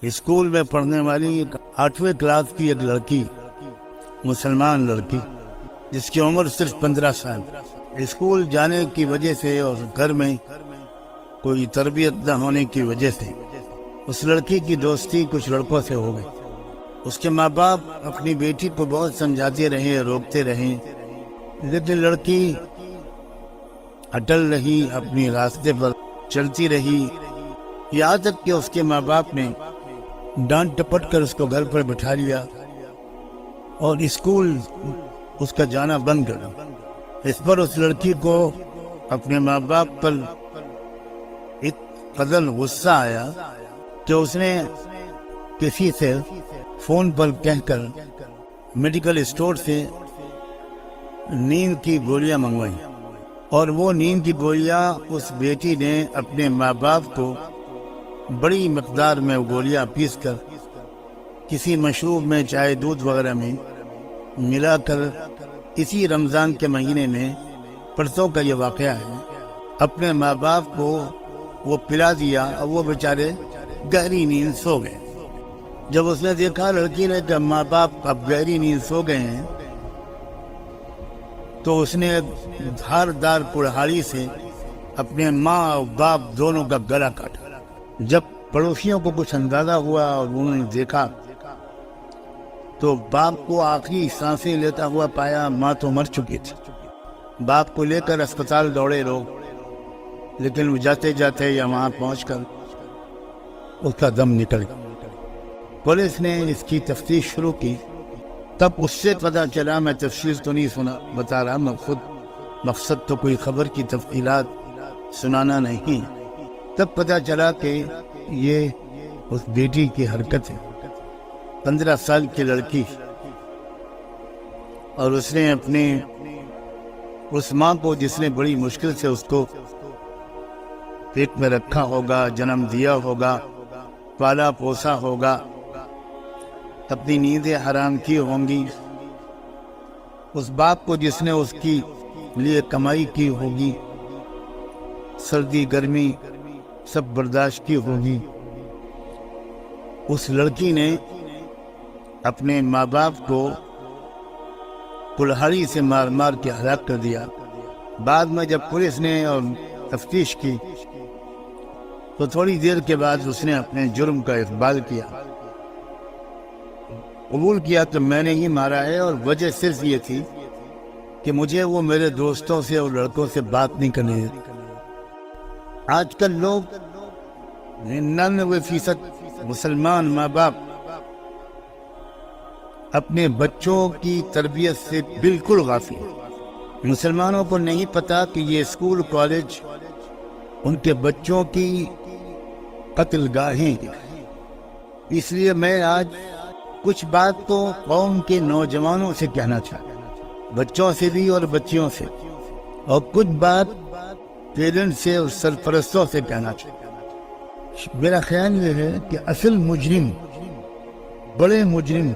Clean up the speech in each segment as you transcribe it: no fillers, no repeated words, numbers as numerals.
School میں پڑھنے والی ایک 8ویں کلاس کی ایک لڑکی، مسلمان لڑکی جس کی عمر صرف 15 سال، اسکول جانے کی وجہ سے اور گھر میں کوئی تربیت نہ ہونے کی وجہ سے اس لڑکی کی دوستی کچھ لڑکوں سے ہو گئی۔ اس کے ماں باپ اپنی بیٹی کو بہت سمجھاتے رہے، روکتے رہے، لیکن لڑکی اٹل رہی، اپنی راستے پر چلتی رہی، یہاں تک کہ اس کے ماں باپ نے ڈانٹ ٹپٹ کر اس کو گھر پر بٹھا لیا اور اسکول اس کا جانا بند کر دیا۔ اس پر اس لڑکی کو اپنے ماں باپ پر ایک قدر غصہ آیا کہ اس نے کسی سے فون پر کہہ کر میڈیکل اسٹور سے نیند کی گولیاں منگوائیں، اور وہ نیند کی گولیاں اس بیٹی نے اپنے ماں باپ کو بڑی مقدار میں گولیاں پیس کر کسی مشروب میں، چائے دودھ وغیرہ میں ملا کر اسی رمضان کے مہینے میں، پرسوں کا یہ واقعہ ہے، اپنے ماں باپ کو وہ پلا دیا اور وہ بیچارے گہری نیند سو گئے۔ جب اس نے دیکھا لڑکی نے کہ ماں باپ اب گہری نیند سو گئے ہیں، تو اس نے دھاردار کڑہاڑی سے اپنے ماں اور باپ دونوں کا گلا کاٹا۔ جب پڑوسیوں کو کچھ اندازہ ہوا اور انہوں نے دیکھا تو باپ کو آخری سانسیں لیتا ہوا پایا، ماں تو مر چکی تھی۔ باپ کو لے کر اسپتال دوڑے لوگ، لیکن وہ جاتے جاتے یا وہاں پہنچ کر اس کا دم نکل گیا۔ پولیس نے اس کی تفتیش شروع کی، تب اس سے پتہ چلا، میں تفصیل تو نہیں بتا رہا، میں خود مقصد تو کوئی خبر کی تفصیلات سنانا نہیں، تب پتہ چلا کہ یہ اس بیٹی کی حرکت ہے، 15 سال کی لڑکی، اور اس نے اپنے اس ماں کو، جس نے بڑی مشکل سے اس کو پیٹ میں رکھا ہوگا، جنم دیا ہوگا، پالا پوسا ہوگا، اپنی نیندیں حرام کی ہوں گی، اس باپ کو جس نے اس کی لیے کمائی کی ہوگی، سردی گرمی سب برداشت کی ہوگی، اس لڑکی نے اپنے ماں باپ کو کلہاڑی سے مار مار کے ہلاک کر دیا۔ بعد میں جب پولیس نے اور تفتیش کی تو تھوڑی دیر کے بعد اس نے اپنے جرم کا اقبال کیا، قبول کیا کہ میں نے ہی مارا ہے، اور وجہ صرف یہ تھی کہ مجھے وہ میرے دوستوں سے اور لڑکوں سے بات نہیں کرنے دیتی۔ آج کل لوگ 99% مسلمان ماں باپ اپنے بچوں کی تربیت سے بالکل غافل ہیں۔ مسلمانوں کو نہیں پتا کہ یہ اسکول کالج ان کے بچوں کی قتل گاہیں ہیں۔ اس لیے میں آج کچھ بات تو قوم کے نوجوانوں سے کہنا چاہتا ہوں، بچوں سے بھی اور بچیوں سے، اور کچھ بات پیرنٹ سے اور سرپرستوں سے کہنا چاہتا ہوں۔ میرا خیال یہ ہے کہ اصل مجرم، بڑے مجرم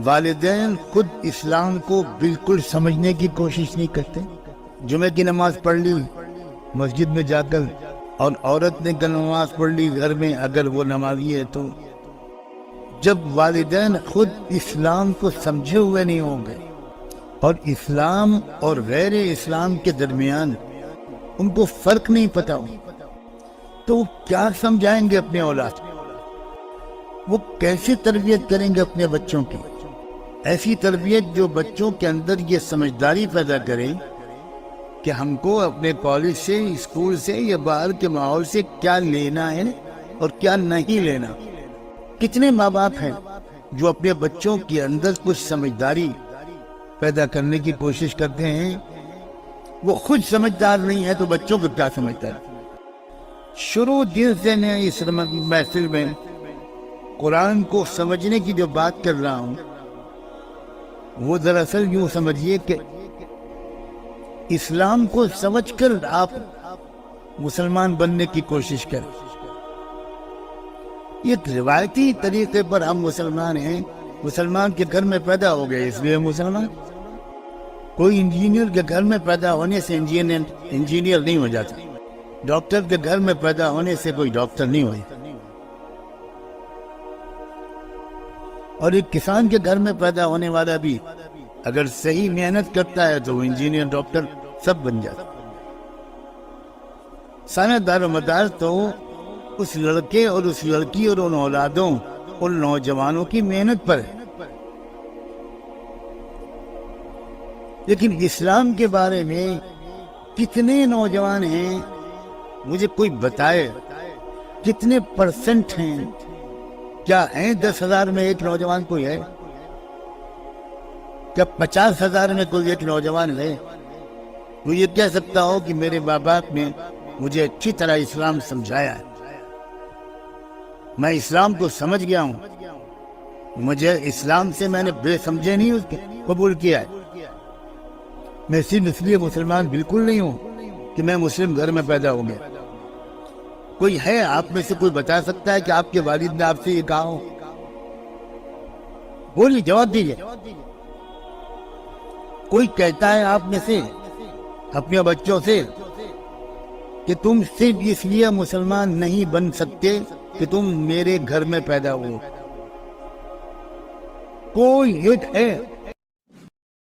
والدین خود اسلام کو بالکل سمجھنے کی کوشش نہیں کرتے۔ جمعہ کی نماز پڑھ لی مسجد میں جا کر، اور عورت نے نماز پڑھ لی گھر میں اگر وہ نمازی ہے تو، جب والدین خود اسلام کو سمجھے ہوئے نہیں ہوں گے اور اسلام اور غیر اسلام کے درمیان ان کو فرق نہیں پتا ہو، تو وہ کیا سمجھائیں گے اپنے اولاد کو؟ وہ کیسے تربیت کریں گے اپنے بچوں کی؟ ایسی تربیت جو بچوں کے اندر یہ سمجھداری پیدا کرے کہ ہم کو اپنے کالج سے، اسکول سے یا باہر کے ماحول سے کیا لینا ہے اور کیا نہیں لینا۔ کتنے ماں باپ ہیں جو اپنے بچوں کے اندر کچھ سمجھداری پیدا کرنے کی کوشش کرتے ہیں، وہ خود سمجھدار نہیں ہے تو بچوں کو کیا سمجھدار؟ شروع دن سے میں اس محفل میں قرآن کو سمجھنے کی جو بات کر رہا ہوں، وہ دراصل یوں سمجھیے کہ اسلام کو سمجھ کر آپ مسلمان بننے کی کوشش کریں۔ ایک روایتی طریقے پر ہم مسلمان ہیں، مسلمان کے گھر میں پیدا ہو گئے اس لیے مسلمان۔ کوئی انجینئر کے گھر میں پیدا ہونے سے انجینئر نہیں ہو جاتا، ڈاکٹر کے گھر میں پیدا ہونے سے کوئی ڈاکٹر نہیں ہو جاتا۔ اور ایک کسان کے گھر میں پیدا ہونے والا بھی اگر صحیح محنت کرتا ہے تو وہ انجینئر، ڈاکٹر سب بن جاتا۔ سارا دار و مدار تو اس لڑکے اور اس لڑکی اور ان اولادوں، ان نوجوانوں کی محنت پر ہے۔ لیکن اسلام کے بارے میں کتنے نوجوان ہیں، مجھے کوئی بتائے کتنے پرسنٹ ہیں؟ کیا ہیں 10,000 میں ایک نوجوان کوئی ہے؟ کیا 50,000 میں کوئی ایک نوجوان ہے وہ یہ کہہ سکتا ہو کہ میرے ماں باپ نے مجھے اچھی طرح اسلام سمجھایا ہے، میں اسلام کو سمجھ گیا ہوں، مجھے اسلام سے میں نے بے سمجھے نہیں اس کے قبول کیا ہے، میں صرف اس لیے مسلمان بالکل نہیں ہوں کہ میں مسلم گھر میں پیدا ہو گیا؟ کوئی ہے آپ میں سے کوئی بتا سکتا ہے کہ آپ کے والد نے آپ سے یہ کہا ہو؟ بولیے، جواب دیجیے۔ کوئی کہتا ہے آپ میں سے اپنے بچوں سے کہ تم صرف اس لیے مسلمان نہیں بن سکتے کہ تم میرے گھر میں پیدا ہو؟ کوئی ایک ہے